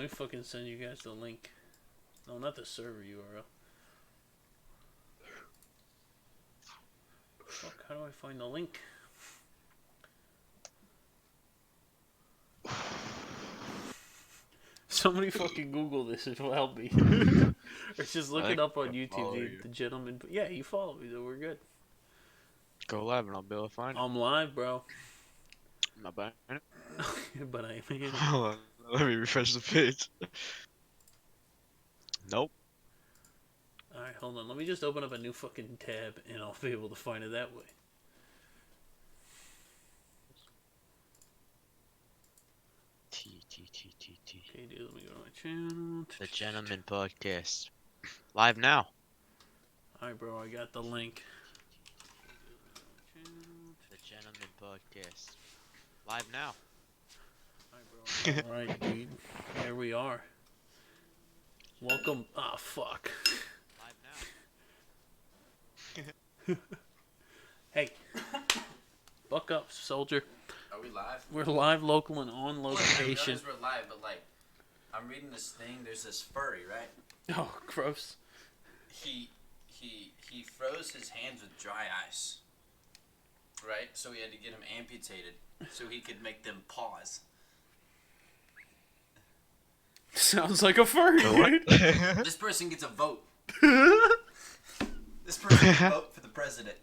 me fucking send you guys the link. No, not the server URL. Fuck, how do I find the link? Somebody fucking Google this and help me. Or just look it up on YouTube, the gentleman. Yeah, you follow me, though. We're good. Go live and I'll be able to find it. I'm live, bro. I'm not buying it. But I am. Hold on, let me refresh the page. Nope. Alright, hold on. Let me just open up a new fucking tab and I'll be able to find it that way. Okay, dude, let me go to my channel. The Gentleman Podcast. Live now. Alright, bro, I got the link. The Gentleman Podcast. Live now. Alright, dude. There we are. Welcome. Ah, fuck. Live now. Hey. Buck up, soldier. Are we live? We're live, local, and on I location. realize we're live, but like, I'm reading this thing. There's this furry, right? Oh, gross. He froze his hands with dry ice. Right? So we had to get him amputated so he could make them pause. Sounds like a furry, dude. This person gets a vote. This person gets a vote for the president.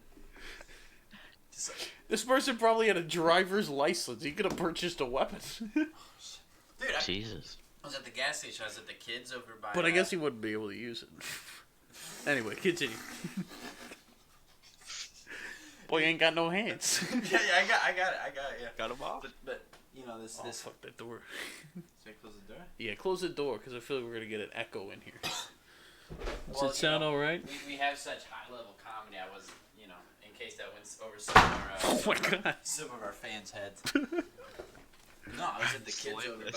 Just like, This person probably had a driver's license. He could have purchased a weapon. dude, Jesus. I was at the gas station. I was at the kids over by. But I guess he wouldn't be able to use it. Anyway, continue. Boy, ain't got no hands. yeah, I got it. Yeah. Got him off? But you know this. Oh, This. fuck that door. Should I close the door? Yeah, close the door, because I feel like we're going to get an echo in here. Does Well, it sound alright? We have such high level comedy. I was, in case that went over some of our Oh my god. some of our fans' heads. No, I was at the kids over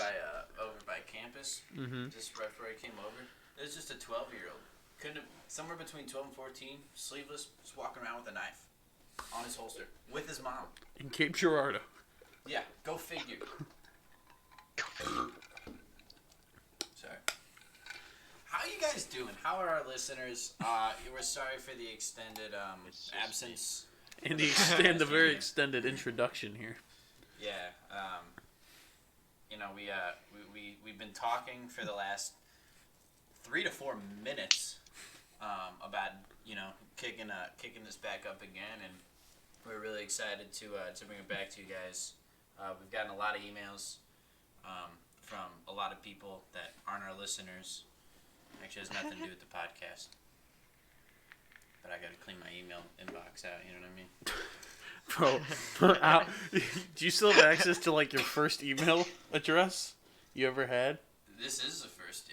by campus, Mm-hmm. just right before I came over. There's just a 12-year-old, couldn't have, somewhere between 12 and 14, sleeveless, just walking around with a knife on his holster with his mom. In Cape Girardeau. Yeah, go figure. Sorry. How you guys doing? How are our listeners? We're sorry for the extended absence. And the very extended introduction here. Yeah. We've been talking for the last 3 to 4 minutes about kicking this back up again, and we're really excited to bring it back to you guys. We've gotten a lot of emails from a lot of people that aren't our listeners. Actually, has nothing to do with the podcast. But I gotta clean my email inbox out, you know what I mean? Bro, do you still have access to, like, your first email address you ever had? This is the first.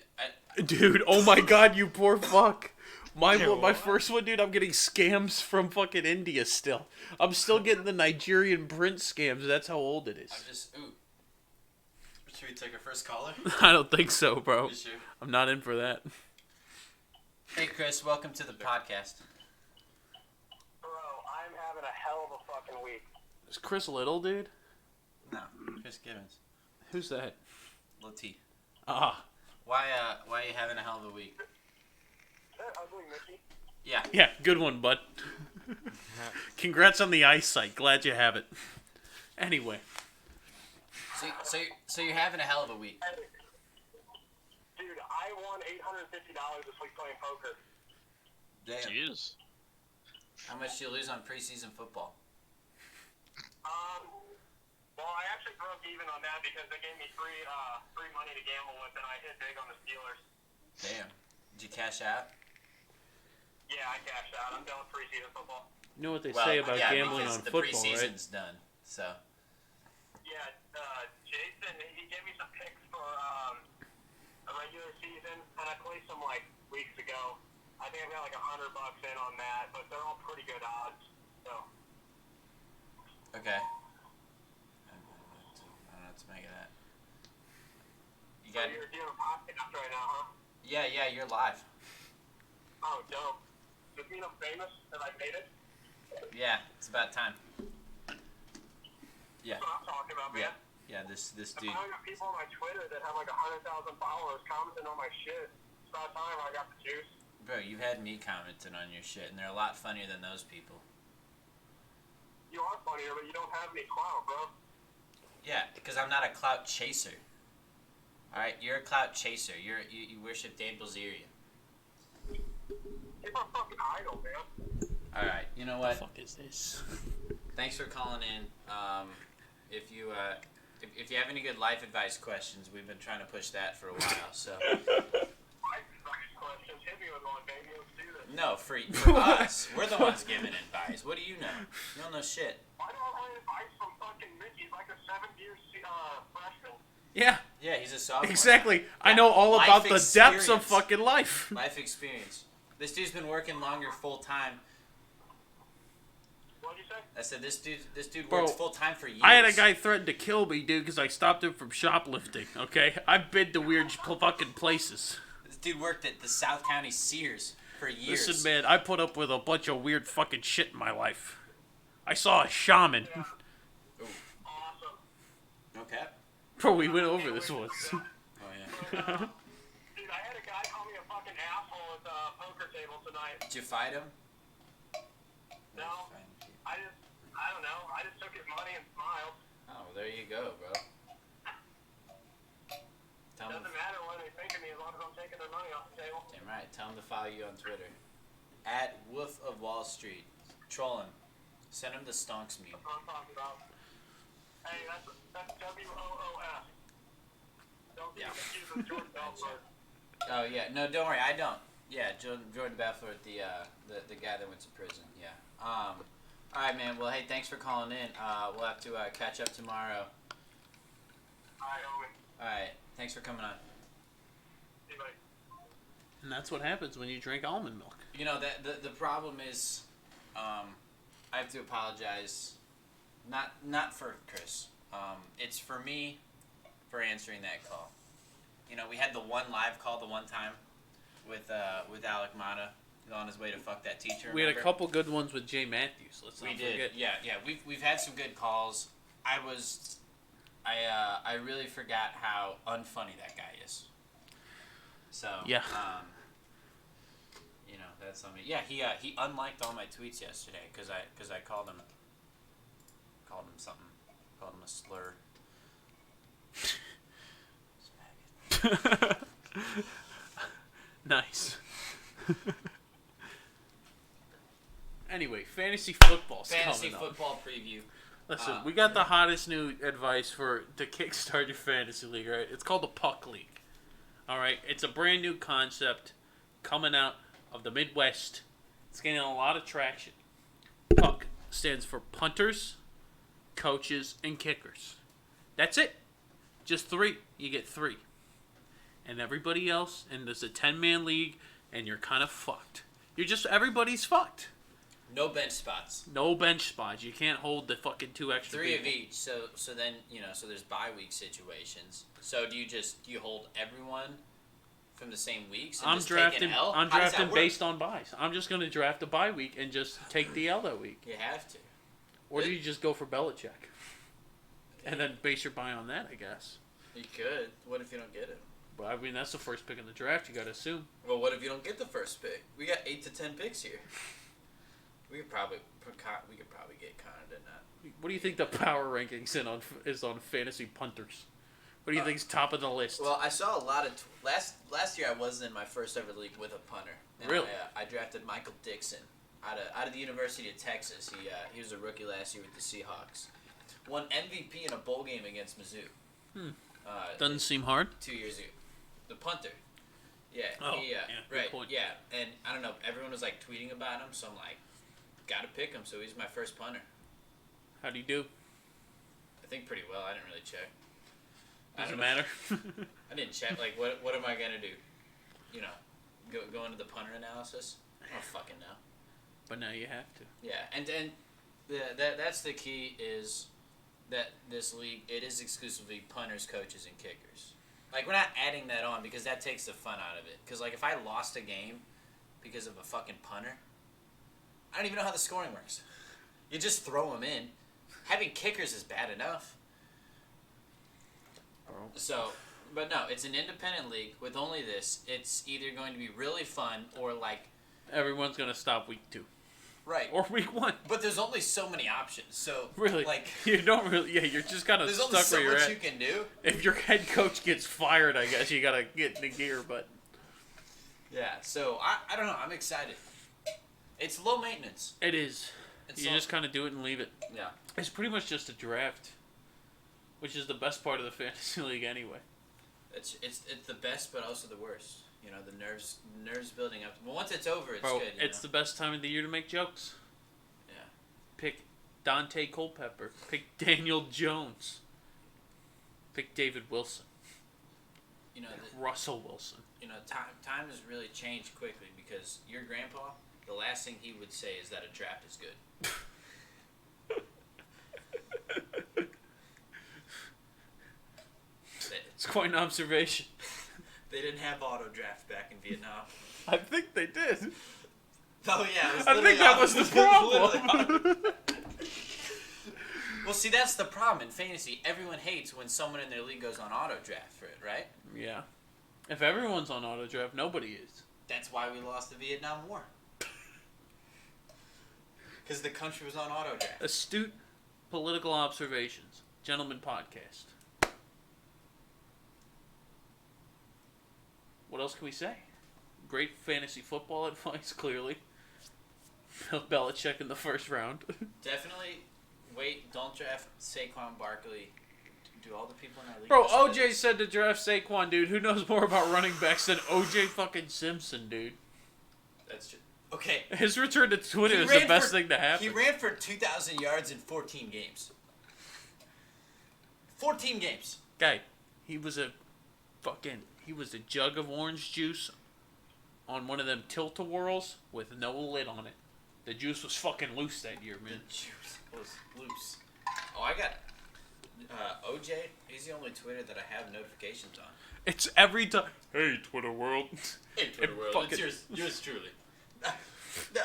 Dude, oh my god, you poor fuck. My What? first one, dude, I'm getting scams from fucking India still. I'm still getting the Nigerian Prince scams. That's how old it is. Should we take our first caller? I don't think so, bro. You sure? I'm not in for that. Hey, Chris, welcome to the podcast. Bro, I'm having a hell of a fucking week. Is Chris Little, dude? No, Chris Gibbons. Who's that? Lil T. Ah, Why are you having a hell of a week? Is that ugly Mickey? Yeah. yeah, good one, bud. Congrats on the eyesight. Glad you have it. Anyway. So you're having a hell of a week. Dude, I won $850 this week playing poker. Damn. Jeez. How much do you lose on preseason football? Well, I actually broke even on that because they gave me free money to gamble with, and I hit big on the Steelers. Damn. Did you cash out? Yeah, I cashed out. I'm done with preseason football. You know what they say about gambling because on the football, right? preseason's done. So. Yeah, Jason, he gave me some picks for a regular season, and I played some weeks ago. I think I've got $100 in on that, but they're all pretty good odds. So. Okay. I don't know what to make of that. You got? So you're doing a podcast right now, huh? Yeah, you're live. Oh, dope. Does it mean I'm famous that I made it? Yeah, it's about time. Yeah. That's what I'm talking about, man. Yeah, this I dude. got people on my Twitter that have like 100,000 followers commenting on my shit. It's about time I got the juice. Bro, you've had me commenting on your shit, and they're a lot funnier than those people. You are funnier, but you don't have any clout, bro. Yeah, because I'm not a clout chaser. Alright, you're a clout chaser. You worship Dan Bilzerian. You're my fucking idol, man. Alright, you know What what? the fuck is this? Thanks for calling in. If you have any good life advice questions, we've been trying to push that for a while. So Questions. Hit me with one, baby. Let's do this. no, for us, we're the ones giving advice. What do you know? You don't know shit. Why do I want advice from fucking Mickey? He's like a 7th-year freshman. Yeah, Yeah, he's a sophomore. exactly. I know all Life about the depths of experience. fucking life. Life experience. This dude's been working longer full time. What'd you say? I said this dude Bro, works full time for years. I had a guy threaten to kill me, dude, because I stopped him from shoplifting. Okay, I've been to weird fucking places. This dude worked at the South County Sears for years. Listen, man, I put up with a bunch of weird fucking shit in my life. I saw a shaman. Yeah. Ooh, Awesome. okay. Bro, we went over this once. Oh yeah. But, dude, I had a guy call me a fucking asshole at the poker table tonight. Did you fight him? No. I don't know. I just took his money and smiled. Oh, well, there you go, bro. Tell him. Doesn't matter what they think of me as long as I'm taking their money off the table. Damn right. Tell him to follow you on Twitter. At Wolf of Wall Street. Troll him. Send him the stonks meme. That's what I'm talking about. Hey, that's WOOF. Don't get Yeah. confused with Jordan Belfort. Oh yeah. No, don't worry. I don't. Yeah, Jordan Belfort, the guy that went to prison. Yeah. All right, man. Well, hey, thanks for calling in. We'll have to catch up tomorrow. Alright, homie. All right. Thanks for coming on. See you, buddy. And that's what happens when you drink almond milk. You know that the problem is, I have to apologize, not for Chris. It's for me, for answering that call. You know, we had the one live call the one time, with Alec Mata on his way to fuck that teacher. We had a remember? couple good ones with Jay Matthews. Let's not We did. forget. Yeah. We've had some good calls. I really forgot how unfunny that guy is. So Yeah. you know, that's on me. Yeah, he unliked all my tweets yesterday because I called him something, called him a slur. Nice. Anyway, fantasy football's Fantasy coming up. football preview. Listen, we got the hottest new advice to kickstart your fantasy league, right? It's called the Puck League. All right, it's a brand new concept coming out of the Midwest. It's getting a lot of traction. Puck stands for punters, coaches, and kickers. That's it. Just 3. You get 3. And everybody else, and there's a 10-man league, and you're kind of fucked. Everybody's fucked. No bench spots. No bench spots. You can't hold the fucking 2 extra 3 people. of each. So then so there's bye week situations. So do you hold everyone from the same weeks? And I'm just take an drafting. L? I'm How does that drafting work? based on buys. I'm just gonna draft a bye week and just take the L that week. You have to. Or do you just go for Belichick, and then base your buy on that? I guess. You could. What if you don't get it? But I mean, that's the first pick in the draft. You gotta assume. Well, what if you don't get the first pick? We got 8 to 10 picks here. We could probably get Connor in that. What do you think the power rankings is on fantasy punters? What do you think's top of the list? Well, I saw a lot of last year. I was in my first ever league with a punter. And Really? I drafted Michael Dixon out of the University of Texas. He was a rookie last year with the Seahawks. Won MVP in a bowl game against Mizzou. Doesn't seem hard. 2 years ago. The punter. Yeah. Oh, he, yeah, good right. point. Yeah. And I don't know. Everyone was like tweeting about him, so I'm like, gotta pick him. So he's my first punter. How do you do? I think pretty well. I didn't really check. I Does it don't know. matter? I didn't check. Like, what am I gonna do? You know, go into the punter analysis. I don't fucking know. But now you have to. Yeah, and that's the key is that this league it is exclusively punters, coaches, and kickers. Like we're not adding that on because that takes the fun out of it. Because like if I lost a game because of a fucking punter, I don't even know how the scoring works. You just throw them in. Having kickers is bad enough. bro. So, but no, it's an independent league with only this. It's either going to be really fun or like Everyone's gonna stop week 2 right. or week 1. But there's only so many options. So Really, like you don't really. Yeah, you're just kind of there's only stuck so where you're much at. you can do. If your head coach gets fired, I guess you gotta get in the gear. But Yeah. So I don't know. I'm excited. It's low maintenance. it is. It's You low- just kind of do it and leave it. yeah. It's pretty much just a draft, which is the best part of the fantasy league anyway. It's the best, but also the worst. You know, the nerves building up. But once it's over, it's Bro, good. it's the best time of the year to make jokes. Yeah. Pick Dante Culpepper. Pick Daniel Jones. Pick David Wilson. you know, Russell Wilson. time has really changed quickly because your grandpa, the last thing he would say is that a draft is good. It's quite an observation. They didn't have auto draft back in Vietnam. I think they did. Oh yeah, it was I literally think that was the problem. Well, see, that's the problem in fantasy. Everyone hates when someone in their league goes on auto draft for it, right? Yeah. If everyone's on auto draft, nobody is. That's why we lost the Vietnam War. Because the country was on auto draft. Astute political observations. Gentleman podcast. What else can we say? Great fantasy football advice, clearly. Bill Belichick in the first round. Definitely wait, don't draft Saquon Barkley. Do all the people in our league Bro, listen to OJ this? said to draft Saquon, dude. Who knows more about running backs than OJ fucking Simpson, dude? That's true. Okay. His return to Twitter He is the ran best for- thing to happen. He ran for 2,000 yards in 14 games. 14 games. Guy, he was a jug of orange juice on one of them tilt-a-whirls with no lid on it. The juice was fucking loose that year, man. The juice was loose. Oh, I got OJ. He's the only Twitter that I have notifications on. It's every time. Hey, Twitter world. Hey, Twitter world. fucking- It's yours truly. No,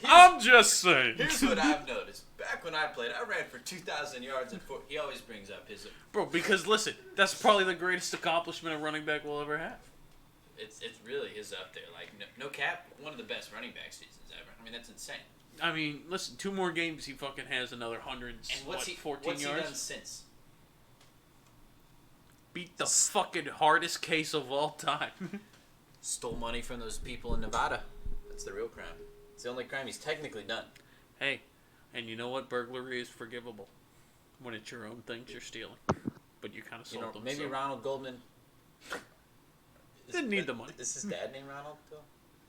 I'm just saying. here's what I've noticed. Back when I played, I ran for 2,000 yards and he always brings up his. Bro, because listen, that's probably the greatest accomplishment a running back will ever have. It's really is up there. Like no cap, one of the best running back seasons ever. I mean that's insane. I mean, listen, 2 more games, he fucking has another 100 And what's he 14 what's yards. he done since? Beat the fucking hardest case of all time. Stole money from those people in Nevada. That's the real crime. It's the only crime he's technically done. Hey, and you know what? Burglary is forgivable when it's your own things you're stealing. But you kind of sold them. Maybe so. Ronald Goldman Didn't need the money. Is his dad named Ronald though?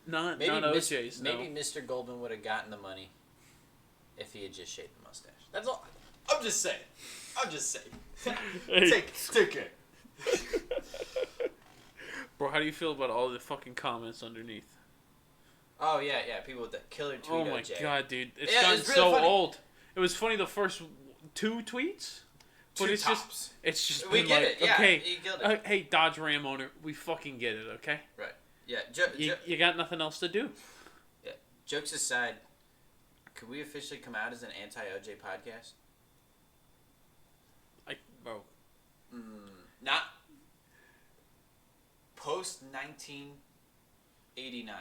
Not Maybe OJ's. maybe No. Mr. Goldman would have gotten the money if he had just shaved the mustache. That's all. I'm just saying. Hey. Take care. Bro, how do you feel about all the fucking comments underneath? Oh yeah. People with the killer tweet. Oh my OJ. god, dude. It's Yeah, gotten it's really so funny. old. It was funny the first 2 tweets. But Two it's tops. just We been get like, it, yeah, okay, you get it. hey Dodge Ram owner, we fucking get it, okay? Right. Yeah. You got nothing else to do. Yeah. Jokes aside, could we officially come out as an anti-OJ podcast? Bro, Not post 1989.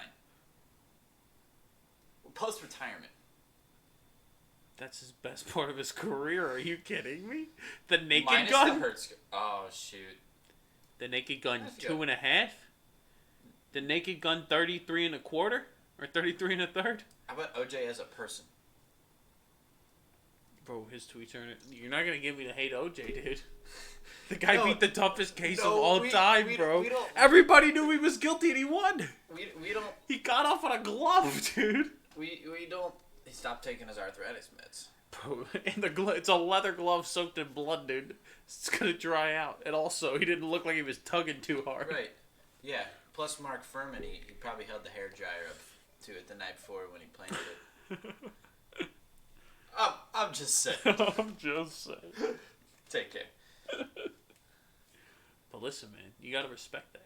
Post retirement. that's his best part of his career. Are you kidding me? The Naked Minus Gun? the Hertz. Oh shoot. The Naked Gun That's 2.5? The Naked Gun 33 1/4? Or 33 1/3? How about OJ as a person? Bro, his tweets are... You're not going to get me to hate OJ, dude. The guy No, beat the toughest case of no, all we- time, we- bro. we don't- Everybody knew he was guilty and he won. We don't He got off on a glove, dude. we don't. He stopped taking his arthritis meds. Bro, and it's a leather glove soaked in blood, dude. It's going to dry out. And also, he didn't look like he was tugging too hard. Right. Yeah. Plus Mark Furman, he probably held the hair dryer up to it the night before when he planted it. I'm just saying. I'm just saying. Take care. But listen, man, you got to respect that.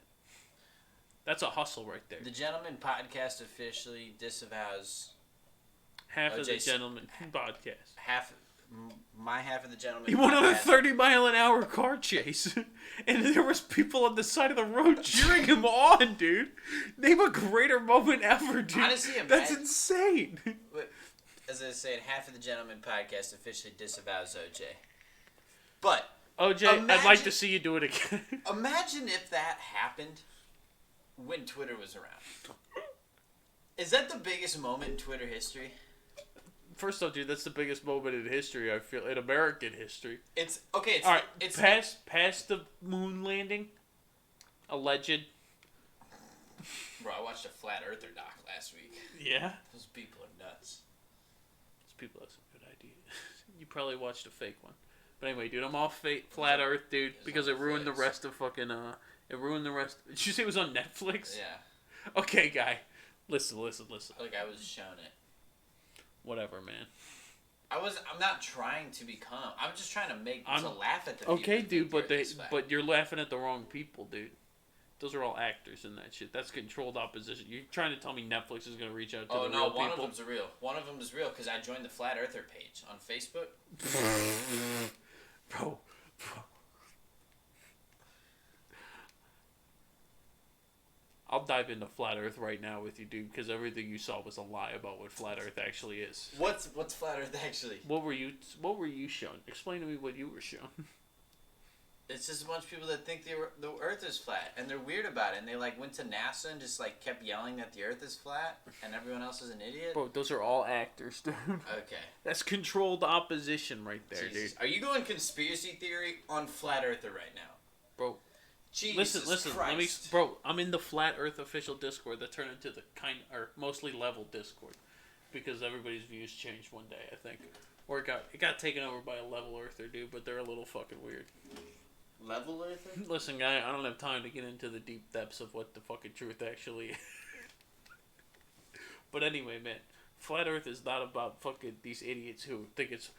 That's a hustle right there. The Gentleman Podcast officially disavows Half of the OJ's Gentleman podcast. half my half of the gentleman. He went on a podcast- 30-mile-an-hour car chase, and there was people on the side of the road cheering him on, dude. Name a greater moment ever, dude. Honestly, that's imagine- insane. But, as I said, half of the gentleman podcast officially disavows OJ. But OJ, I'd like Imagine- to see you do it again. imagine if that happened when Twitter was around. Is that the biggest moment in Twitter history? First off, dude, that's the biggest moment in history, I feel, in American history. It's okay. It's All right, it's past the moon landing, alleged. Bro, I watched a flat earther doc last week. Yeah. Those people are nuts. Those people have some good ideas. You probably watched a fake one. But anyway, dude, I'm off flat Earth, dude, It's because on it ruined the Netflix. rest of fucking, it ruined the rest. Did you say it was on Netflix? Yeah, Okay, guy. Listen. like I was shown it. Whatever, man. I'm not trying to become. I'm just trying to laugh at the. Okay, people dude, who think but they're this but you're laughing at the wrong people, dude. Those are all actors in that shit. That's controlled opposition. You're trying to tell me Netflix is gonna reach out to Oh the no, real one people? of them's real. One of them is real because I joined the Flat Earther page on Facebook. Bro. I'll dive into Flat Earth right now with you, dude, because everything you saw was a lie about what Flat Earth actually is. What's Flat Earth actually? What were you shown? Explain to me what you were shown. It's just a bunch of people that think the Earth is flat, and they're weird about it, and they like went to NASA and just like kept yelling that the Earth is flat, and everyone else is an idiot. Bro, those are all actors, dude. Okay. That's controlled opposition right there, Jesus. dude. Are you going conspiracy theory on Flat Earther right now? Bro, Jesus listen. Christ. Bro, I'm in the Flat Earth official Discord that turned into the mostly level Discord, because everybody's views changed one day, I think, or it got taken over by a level Earther, dude. But they're a little fucking weird. Level Earther? Listen, guy, I don't have time to get into the deep depths of what the fucking truth actually is. But anyway, man, Flat Earth is not about fucking these idiots who think it's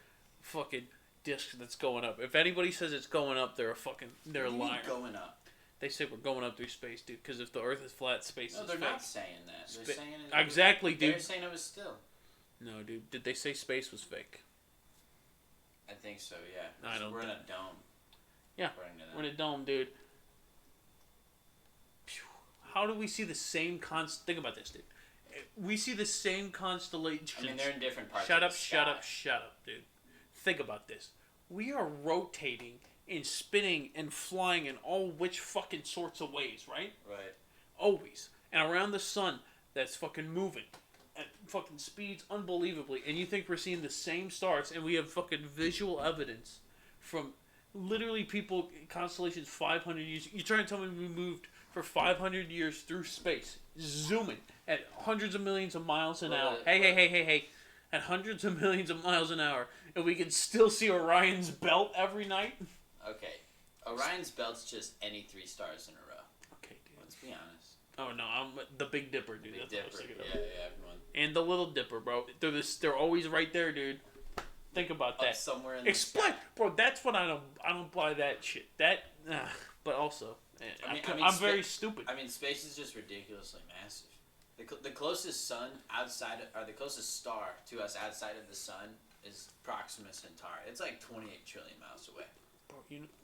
fucking disc that's going up. If anybody says it's going up, they're a liar. Going up. They say we're going up through space, dude, because if the Earth is flat, space No, is they're fake. not saying that. They're saying it Exactly, dude. They're saying it was still. No, dude. Did they say space was fake? I think so, yeah. I don't We're in think- a dome. Yeah, according to we're them. in a dome, dude. Phew. How do we see the same Think about this, dude. We see the same constellations. I mean, they're in different parts Shut of up, the shut sky. up, shut up, dude. Think about this. We are rotating and spinning and flying in all which fucking sorts of ways, right? Right. Always. And around the sun, that's fucking moving at fucking speeds unbelievably. And you think we're seeing the same stars, and we have fucking visual evidence from literally people, constellations 500 years. You're trying to tell me we moved for 500 years through space, zooming at hundreds of millions of miles an hour. Hey. At hundreds of millions of miles an hour, and we can still see Orion's belt every night? Okay. Orion's belt's just any 3 stars in a row. Okay, dude. Let's be honest. Oh, no, I'm the Big Dipper, dude. Big That's what I was Dipper. thinking of. Yeah, everyone. And the Little Dipper, bro. They're always right there, dude. Think about Up that. somewhere in the Explain, sky. bro. That's what I don't buy that shit. But also, I'm very stupid. I mean, space is just ridiculously massive. The closest sun the closest star to us outside of the sun is Proxima Centauri. It's like 28 trillion miles away.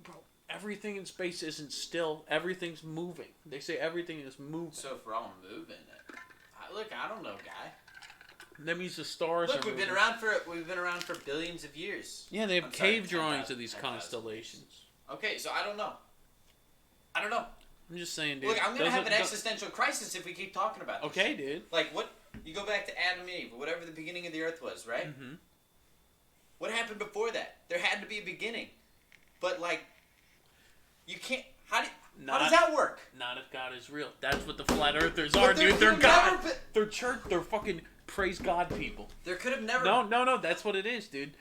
Bro, everything in space isn't still. Everything's moving. They say everything is moving. So if we're all moving, I don't know, guy. That means the stars. Look, are we've been moving. around for billions of years. Yeah, they have I'm sorry, cave drawings 10,000 of these 10,000 constellations. Okay, so I don't know. I'm just saying, dude. Look, I'm gonna have an Those- existential crisis if we keep talking about this. Okay, shit. dude. Like what? You go back to Adam and Eve, or whatever the beginning of the Earth was, right? Mm-hmm. What happened before that? There had to be a beginning, but like, you can't. How does that work? Not if God is real. That's what the flat earthers But are, there dude. They're could've never God. been- They're church. They're fucking praise God people. There could have never. No. That's what it is, dude.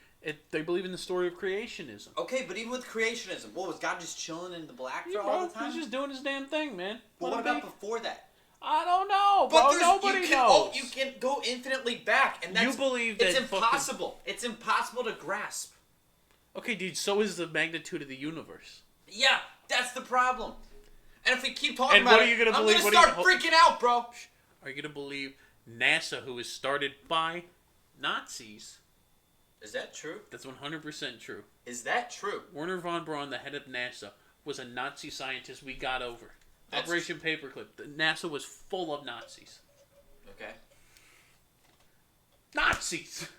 They believe in the story of creationism. Okay, but even with creationism, what was God just chilling in the black for Yeah, all bro, the time? he's just doing his damn thing, man. But Let what him about be. before that? I don't know, But bro. Nobody knows. You can go infinitely back, and that's You believe it's that fucking- impossible. It's impossible to grasp. Okay, dude. So is the magnitude of the universe. Yeah, that's the problem. And if we keep talking And about what are you gonna I'm believe? gonna What are start you- freaking out, bro. Are you gonna believe NASA, who was started by Nazis, Is that true? That's 100% true. Is that true? Werner von Braun, the head of NASA, was a Nazi scientist we got over. That's- Operation Paperclip. NASA was full of Nazis. Okay. Nazis!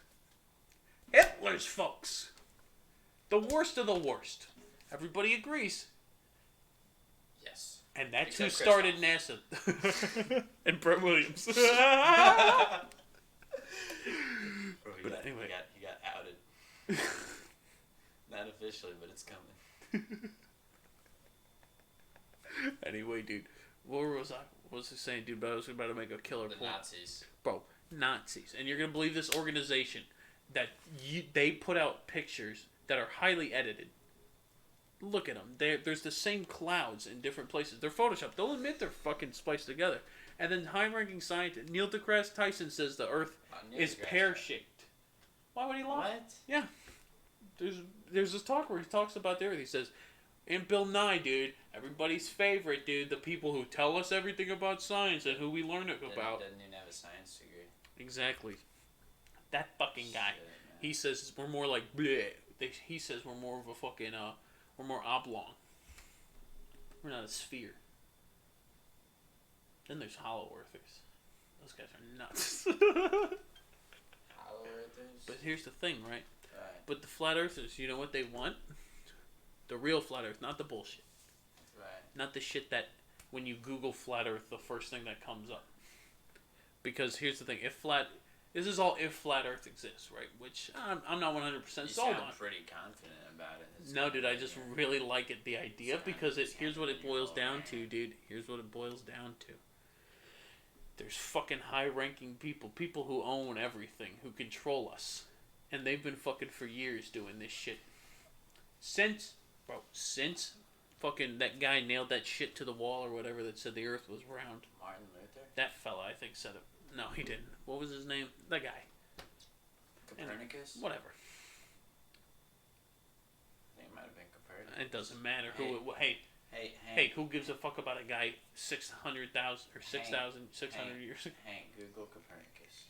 Hitler's folks! The worst of the worst. Everybody agrees. Yes. And that's Except who started Christoph. NASA. And Brett Williams. Bro, But anyway. he got outed. Not officially, but it's coming. Anyway, dude. What was I? What was I saying, dude? But I was about to make a killer The point. Nazis. Bro, Nazis. And you're going to believe this organization that they put out pictures that are highly edited. Look at them. There's the same clouds in different places. They're photoshopped. They'll admit they're fucking spliced together. And then high-ranking scientist Neil deGrasse Tyson says the Earth Neil is deGrasse pear-shaped. Why would he lie? What? Yeah. There's this talk where he talks about the Earth. He says, in Bill Nye, dude, everybody's favorite, dude, the people who tell us everything about science and who we learn it about. Doesn't even have a science degree. Exactly. That fucking guy. Shit, man. He says we're more like bleh. He says we're more of a fucking we're more oblong. We're not a sphere. Then there's hollow earthers. Those guys are nuts. Hollow earthers? But here's the thing, right? Right. But the flat earthers, you know what they want? The real flat earth, not the bullshit. Right. Not the shit that when you Google flat earth, the first thing that comes up. Because here's the thing, this is all if flat earth exists, right? Which I'm not 100% You sold sound on. pretty confident about it. It's No, not dude, I really, just yeah. really like it, the idea, because here's what it Sound boils cool, down man. to, dude. Here's what it boils down to. There's fucking high-ranking people who own everything, who control us. And they've been fucking for years doing this shit. Since fucking that guy nailed that shit to the wall or whatever that said the earth was round. Martin Luther? That fella, I think, said it. No, he didn't. What was his name? That guy. Copernicus? Whatever. I think it might have been Copernicus. It doesn't matter Hey. who it was. Hey, Hey, Hank. hey, who gives a fuck about a guy 600,000 or 6,600 Hank. years ago? Hank, Google Copernicus.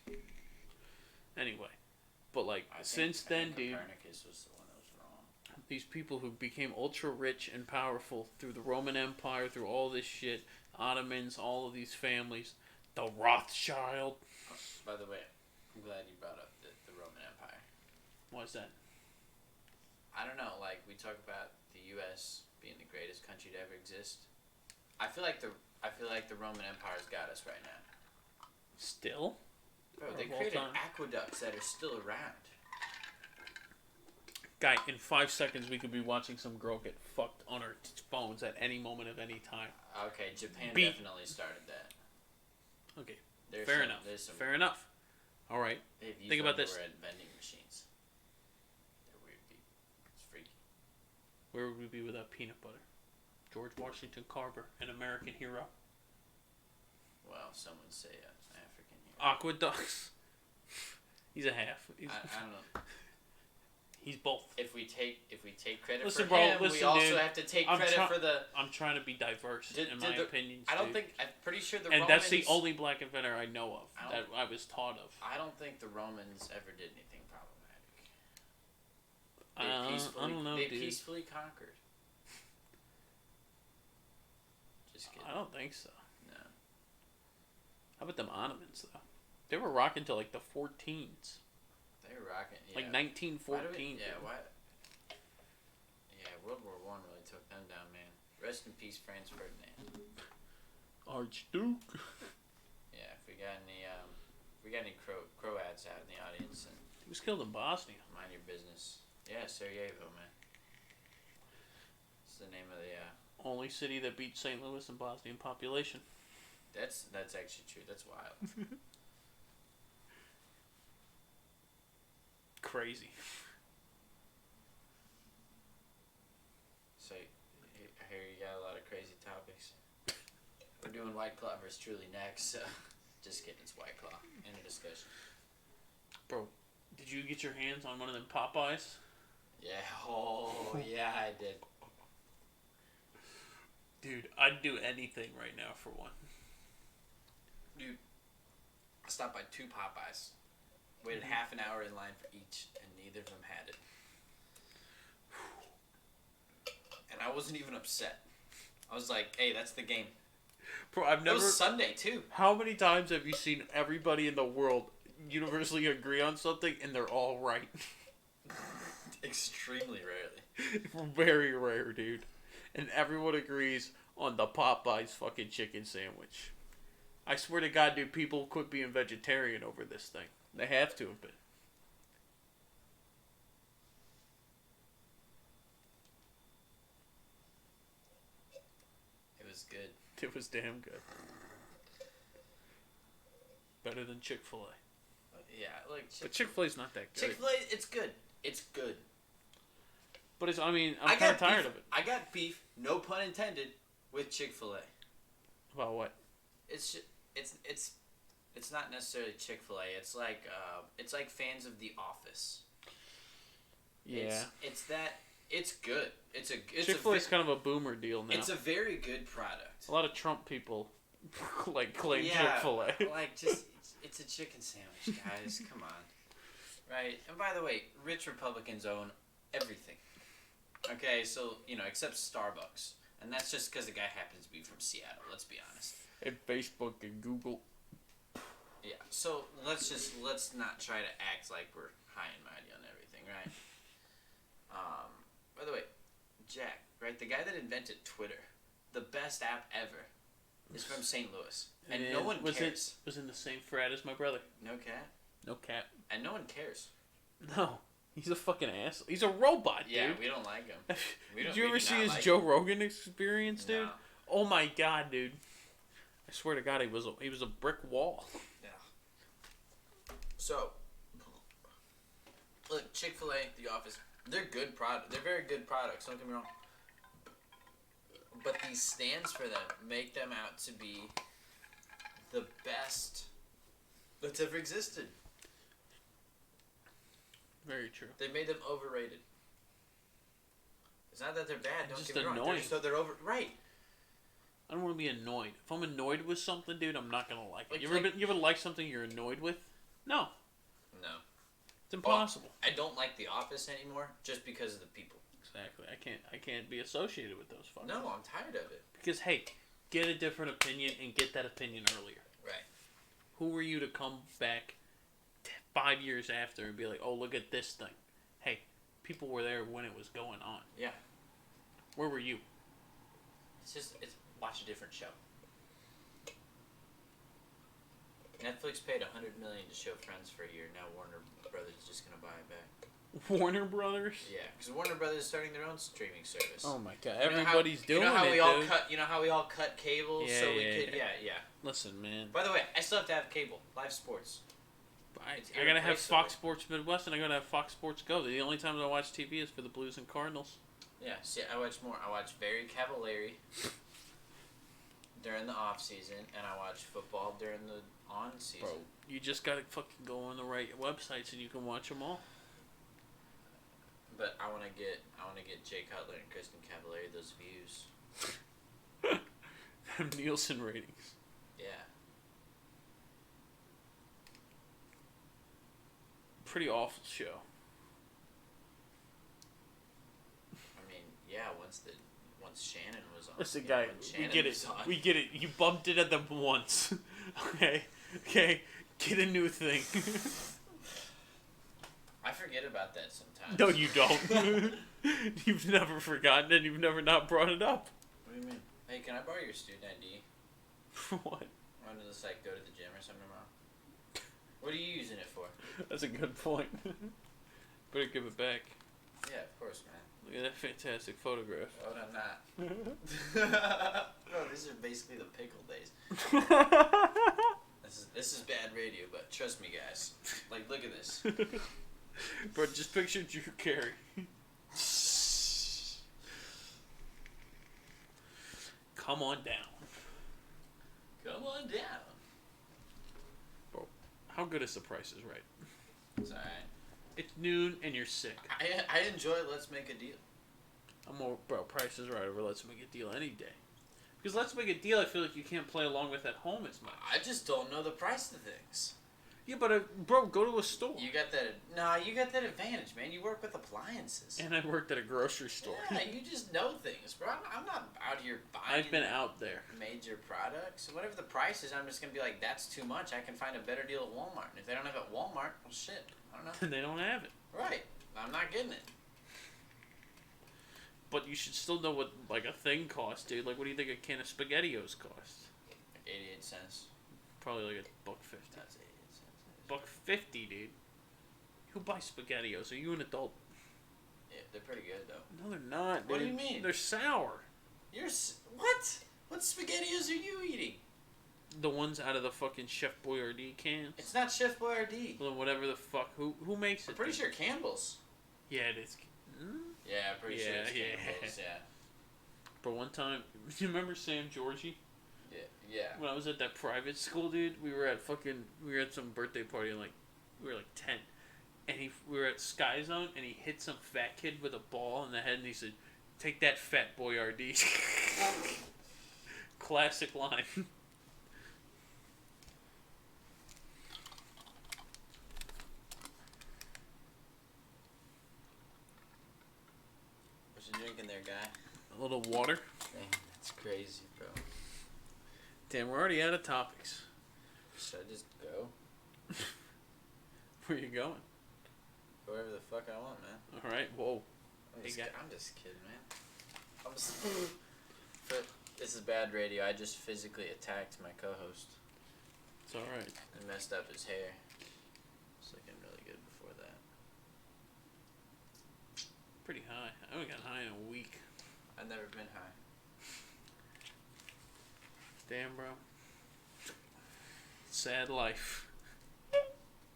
Anyway, but like I think- since I then, think dude, Copernicus was the one that was wrong. these people who became ultra rich and powerful through the Roman Empire, through all this shit, Ottomans, all of these families, the Rothschild. Oh, by the way, I'm glad you brought up the Roman Empire. What's that? I don't know, like we talk about the U.S. being the greatest country to ever exist. I feel like the Roman Empire's got us right now. Still? Bro, Of they all created time. aqueducts that are still around. Guy, in 5 seconds we could be watching some girl get fucked on her phones at any moment of any time. Okay, Japan Beat- definitely started that. Okay, There's fair some- enough. There's some, Fair enough. All right. they've used Think about them this. who were at vending machines. They're weird people. It's freaky. Where would we be without peanut butter? George Washington Carver, an American hero. Well, some would say African hero. Aqueducts. He's a half. I don't know. He's both. If we take credit Listen, for bro, him, listen, we also dude. have to take I'm credit try- for the. I'm trying to be diverse Did- in did my the- opinions. I don't dude. think. I'm pretty sure the And Romans. that's the only black inventor I know of I that don't- I was taught of. I don't think the Romans ever did anything problematic. They I peacefully. don't know, They dude. peacefully conquered. Just kidding. I don't think so. No. How about them Ottomans though? They were rocking till like the 14s, They were rocking. Yeah. like Why do 1914. we- yeah. Why? Yeah. World War One really took them down, man. Rest in peace, Franz Ferdinand. Archduke. Yeah. If we got any Croats out in the audience, and He was killed in Bosnia. mind your business. Yeah, Sarajevo, man. It's the name of the. Only city that beat St. Louis in Bosnian population. That's actually true. That's wild. Crazy. So, I hear you got a lot of crazy topics. We're doing White Claw versus Truly next, so just kidding. It's White Claw. End of discussion. Bro, did you get your hands on one of them Popeyes? Yeah. Oh, yeah, I did. Dude, I'd do anything right now for one. Dude, I stopped by 2 Popeyes Waited half an hour in line for each, and neither of them had it. And I wasn't even upset. I was like, "Hey, that's the game." Bro, I've It never. was Sunday too. How many times have you seen everybody in the world universally agree on something and they're all right? Extremely rarely. Very rare, dude. And everyone agrees on the Popeyes fucking chicken sandwich. I swear to God, dude, people quit being vegetarian over this thing. They have to have been. It was good. It was damn good. Better than Chick-fil-A. Yeah, like But Chick-fil-A's not that good. Chick-fil-A, it's good. It's good. But it's, I mean, I'm I kind got of tired beef- of it. I got beef, no pun intended, with Chick-fil-A. About what? It's not necessarily Chick-fil-A. It's like fans of The Office. Yeah. It's good. It's Chick-fil-A's kind of a boomer deal now. It's a very good product. A lot of Trump people like claim Yeah, Chick-fil-A. like just it's a chicken sandwich, guys. Come on, right? And by the way, rich Republicans own everything. Okay, so except Starbucks, and that's just because the guy happens to be from Seattle. Let's be honest. And Facebook and Google. Yeah. So let's not try to act like we're high and mighty on everything, right? By the way, Jack, right? The guy that invented Twitter, the best app ever, is from St. Louis, and no one cares. Was in the same frat as my brother. No cap. No cap. And no one cares. No. He's a fucking asshole. He's a robot, Yeah, dude. we don't like him. Did you ever see his Joe Rogan experience, dude? No. Oh my God, dude. I swear to God, he was a brick wall. Yeah. So, look, Chick-fil-A, The Office, they're good product. They're very good products. Don't get me wrong. But these stands for them make them out to be the best that's ever existed. Very true. They made them overrated. It's not that they're bad. Don't Just get me wrong. annoying. They're over. Right. I don't want to be annoyed. If I'm annoyed with something, dude, I'm not gonna like it. Like, You ever like something you're annoyed with? No, No. it's impossible. I don't like The Office anymore just because of the people. Exactly. I can't be associated with those fuckers. No, I'm tired of it. Because hey, get a different opinion and get that opinion earlier. Right. Who were you to come back 5 years after and be like, oh, look at this thing? Hey, people were there when it was going on. Yeah. Where were you? It's watch a different show. Netflix paid $100 million to show Friends for a year. Now Warner Brothers is just gonna buy it back. Warner Brothers? Yeah, because Warner Brothers is starting their own streaming service. Oh my God! You know how- Everybody's doing you know how it, we all dude. cut. You know how we all cut cable, Yeah, so we yeah, could. yeah. Yeah. Listen, man. By the way, I still have to have cable. Live sports. It's I gotta have irreplaceable. Fox Sports Midwest and I gotta have Fox Sports Go. The only times I watch TV is for the Blues and Cardinals. Yeah. See, I watch more. I watch Barry Cavallari during the off season, and I watch football during the on season. Bro, you just gotta fucking go on the right websites and you can watch them all. But I want to get Jay Cutler and Kristen Cavallari those views. Nielsen ratings. Yeah. Pretty awful show. I mean, yeah. Once Shannon was on. Listen, yeah, guy, when we Shannon get it. was on. We get it. You bumped it at them once. Okay? Get a new thing. I forget about that sometimes. No, you don't. You've never forgotten and you've never not brought it up. What do you mean? Hey, can I borrow your student ID? For what? I want to just go to the gym or something tomorrow. What are you using it for? That's a good point. Better give it back. Yeah, of course, man. Look at that fantastic photograph. Oh, I'm not. Bro, these are basically the pickle days. This is bad radio, but trust me, guys. Like, look at this. Bro, just picture Drew Carey. Come on down. Come on down. Bro, how good is The Price is Right? It's alright. It's noon and you're sick. I enjoy Let's Make a Deal. I'm more, bro, Price is Right over Let's Make a Deal any day. Because Let's Make a Deal, I feel like you can't play along with at home as much. I just don't know the price of things. Yeah, but bro, go to a store. You got that? Nah, you got that advantage, man. You work with appliances. And I worked at a grocery store. Yeah, you just know things, bro. I'm not out here buying. I've been out there. Major products. Whatever the price is, I'm just gonna be like, that's too much. I can find a better deal at Walmart. And if they don't have it at Walmart, well, shit. I don't know. They don't have it. Right. I'm not getting it. But you should still know what like a thing costs, dude. Like, what do you think a can of SpaghettiOs costs? 88 cents. Probably like $1.50. That's 88 cents. $1.50, dude. Who buys SpaghettiOs? Are you an adult? Yeah, they're pretty good though. No, they're not. What do dude. you mean? They're sour. What? What SpaghettiOs are you eating? The ones out of the fucking Chef Boyardee cans. It's not Chef Boyardee. Well, whatever the fuck. Who makes it? I'm pretty then? sure Campbell's. Yeah, it is. Yeah, I'm pretty sure it's Yeah, yeah. Campbell's. Yeah. But one time, you remember Sam Georgie? Yeah. When I was at that private school, dude, we were at some birthday party and we were like 10. And we were at Sky Zone and he hit some fat kid with a ball in the head and he said, "Take that, fat Boyardee." Classic line. What you drinking there, guy? A little water. Damn, that's crazy, bro. Damn, we're already out of topics. Should I just go? Where you going? Wherever the fuck I want, man. All right. Whoa. I'm Hey, just, guy. I'm just kidding, man. I'm just... But this is bad radio. I just physically attacked my co-host It's all right. and messed up his hair. It's looking really good before that. Pretty high. I haven't gotten high in a week. I've never been high. Damn, bro. Sad life.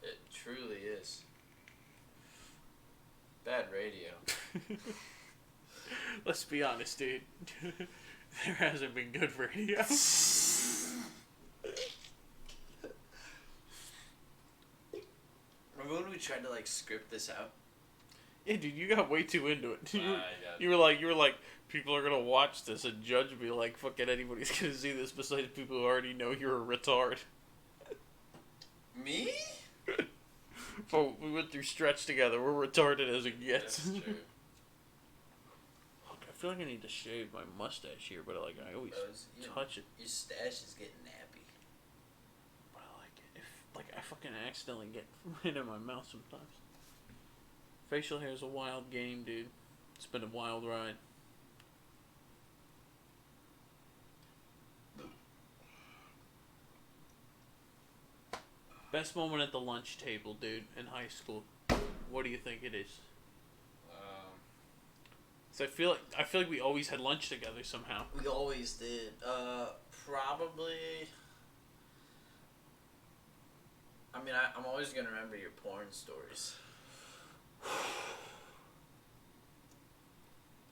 It truly is. Bad radio. Let's be honest, dude. There hasn't been good radio. Remember when we tried to like script this out? Yeah, dude, you got way too into it. You, Yeah. you were like, people are gonna watch this and judge me like fucking anybody's gonna see this besides people who already know you're a retard. Me? Oh, we went through Stretch together. We're retarded as it gets. That's true. Fuck, I feel like I need to shave my mustache here, but like I always touch it. Your stash is getting nappy. But I fucking accidentally get it in my mouth sometimes. Facial hair is a wild game, dude. It's been a wild ride. Best moment at the lunch table, dude, in high school. What do you think it is? So I feel like we always had lunch together somehow. We always did. Probably. I mean, I'm always gonna remember your porn stories.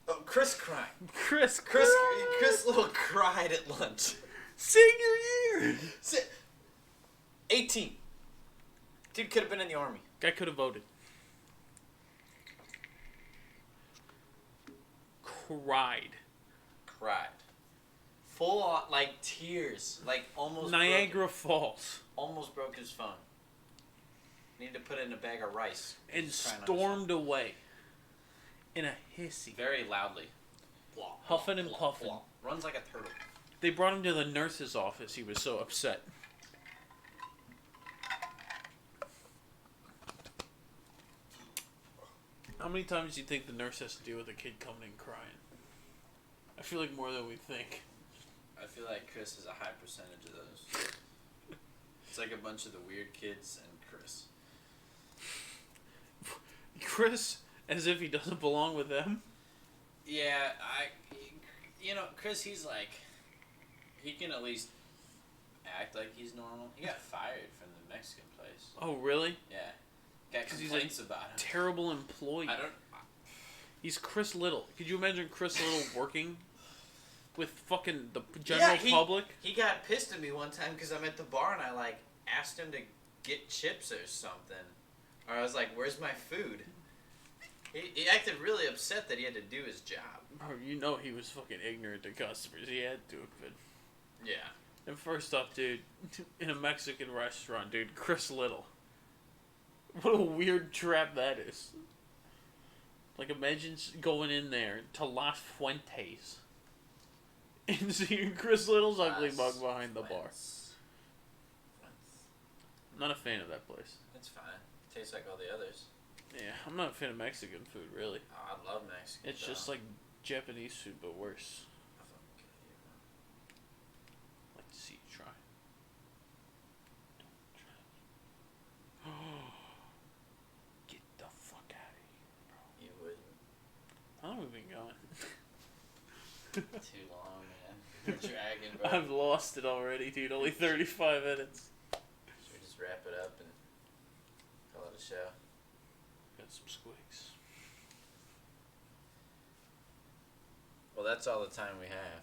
Oh, Chris crying. Chris Little cried at lunch. senior year. 18. Dude could have been in the army. Guy could have voted. Cried. Full on, like tears, like almost. Niagara Falls. Almost broke his phone. Needed to put it in a bag of rice. And He's crying on his stormed away. In a hissy. phone. Very loudly. Blah, Huffing and blah, puffing. blah. Runs like a turtle. They brought him to the nurse's office. He was so upset. How many times do you think the nurse has to deal with a kid coming in crying? I feel like more than we think. I feel like Chris is a high percentage of those. It's like a bunch of the weird kids and Chris. Chris, as if he doesn't belong with them. Yeah, Chris, he's like, he can at least act like he's normal. He got fired from the Mexican place. Oh, really? Yeah. Got 'Cause he's complaints about him. Terrible employee. He's Chris Little. Could you imagine Chris Little working with fucking the general public? He got pissed at me one time because I'm at the bar and I like asked him to get chips or something, or I was like, "Where's my food?" He acted really upset that he had to do his job. Oh, you know he was fucking ignorant to customers. He had to have been. Yeah. And first off, dude, in a Mexican restaurant, dude, Chris Little. What a weird trap that is. Like, imagine going in there to Las Fuentes and seeing Chris Little's ugly mug behind the bar. I'm not a fan of that place. It's fine. Tastes like all the others. Yeah, I'm not a fan of Mexican food, really. Oh, I love Mexican. It's just like Japanese food, but worse. I'd like to see you try. Don't try. Get the fuck out of here, You wouldn't. bro. How long have we been going? Too long, man. You're dragging, bro. I've lost it already, dude. Only 35 minutes. Should we just wrap it up and call it a show? Got some squigs. Well, that's all the time we have.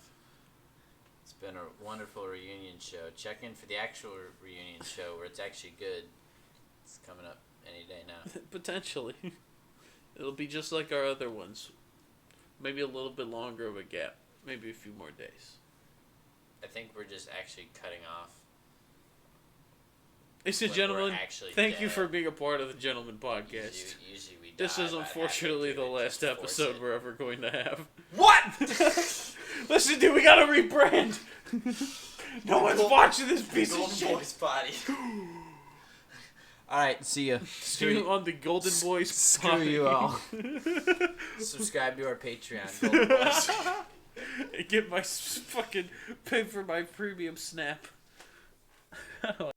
It's been a wonderful reunion show. Check in for the actual reunion show where it's actually good. It's coming up any day now. Potentially. It'll be just like our other ones. Maybe a little bit longer of a gap. Maybe a few more days. I think we're just actually cutting off. Ladies and When we're gentlemen, actually thank you dead. for being a part of the Gentleman Podcast. Usually we This die is by unfortunately halfway the through and last just force episode it. we're ever going to have. What? Listen, dude, we gotta rebrand. No one's watching this piece of Golden shit. Boy's body. Alright, see ya. See you on the Golden Boys. Screw you all. Subscribe to our Patreon, Golden Boys. And get my fucking pay for my premium snap.